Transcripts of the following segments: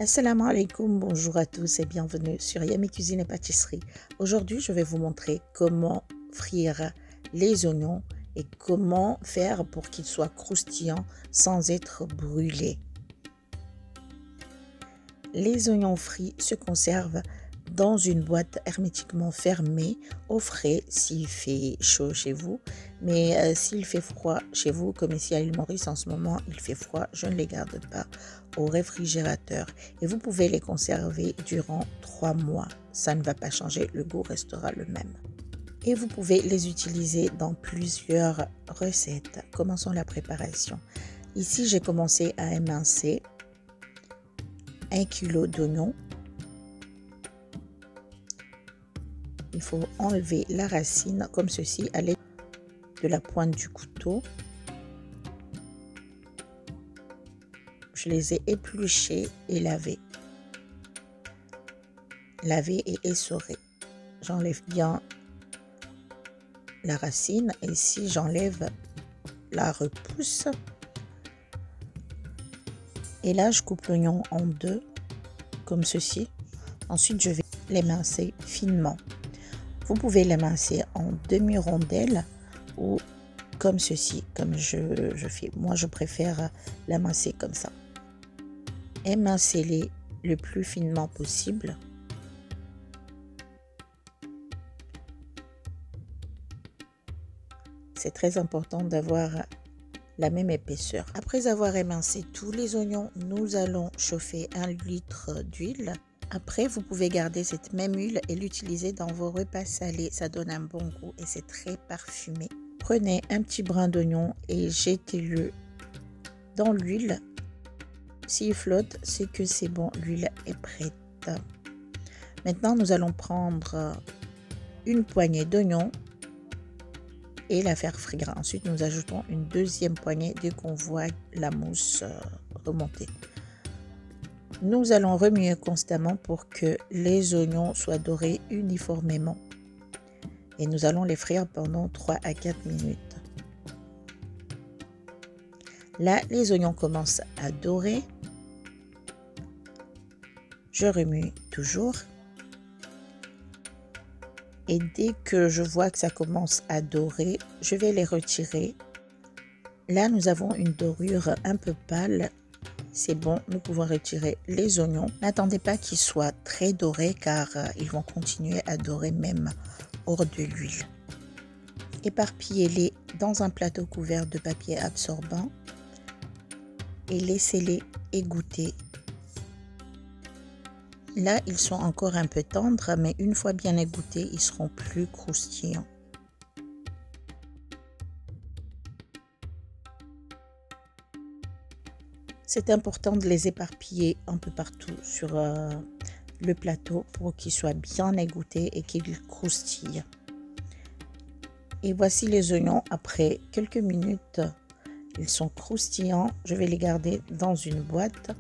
Assalamu alaikum, bonjour à tous et bienvenue sur Yummy Cuisine et Pâtisserie. Aujourd'hui, je vais vous montrer comment frire les oignons et comment faire pour qu'ils soient croustillants sans être brûlés. Les oignons frits se conservent dans une boîte hermétiquement fermée au frais s'il fait chaud chez vous, mais s'il fait froid chez vous, comme ici à l'île Maurice en ce moment il fait froid, je ne les garde pas au réfrigérateur et vous pouvez les conserver durant 3 mois. Ça ne va pas changer, le goût restera le même. Et vous pouvez les utiliser dans plusieurs recettes. Commençons la préparation. Ici, j'ai commencé à émincer 1 kg d'oignons. Il faut enlever la racine comme ceci à l'aide de la pointe du couteau. Je les ai épluchés et lavés. Lavés et essorés. J'enlève bien la racine et ici j'enlève la repousse. Et là je coupe l'oignon en deux comme ceci. Ensuite je vais l'émincer finement. Vous pouvez l'émincer en demi-rondelles ou comme ceci, comme je fais. Moi, je préfère l'émincer comme ça. Émincez-les le plus finement possible. C'est très important d'avoir la même épaisseur. Après avoir émincé tous les oignons, nous allons chauffer 1 litre d'huile. Après, vous pouvez garder cette même huile et l'utiliser dans vos repas salés. Ça donne un bon goût et c'est très parfumé. Prenez un petit brin d'oignon et jetez-le dans l'huile. S'il flotte, c'est que c'est bon, l'huile est prête. Maintenant, nous allons prendre une poignée d'oignons et la faire frire. Ensuite, nous ajoutons une deuxième poignée dès qu'on voit la mousse remonter. Nous allons remuer constamment pour que les oignons soient dorés uniformément. Et nous allons les frire pendant 3 à 4 minutes. Là, les oignons commencent à dorer. Je remue toujours. Et dès que je vois que ça commence à dorer, je vais les retirer. Là, nous avons une dorure un peu pâle. C'est bon, nous pouvons retirer les oignons. N'attendez pas qu'ils soient très dorés car ils vont continuer à dorer même hors de l'huile. Éparpillez-les dans un plateau couvert de papier absorbant et laissez-les égoutter. Là, ils sont encore un peu tendres, mais une fois bien égouttés, ils seront plus croustillants. C'est important de les éparpiller un peu partout sur le plateau pour qu'ils soient bien égouttés et qu'ils croustillent. Et voici les oignons après quelques minutes. Ils sont croustillants. Je vais les garder dans une boîte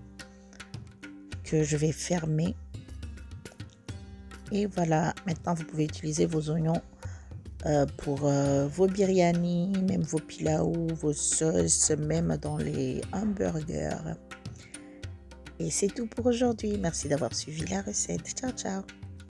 que je vais fermer. Et voilà, maintenant vous pouvez utiliser vos oignons pour vos biryani, même vos pilaou, vos sauces, même dans les hamburgers. Et c'est tout pour aujourd'hui. Merci d'avoir suivi la recette. Ciao, ciao.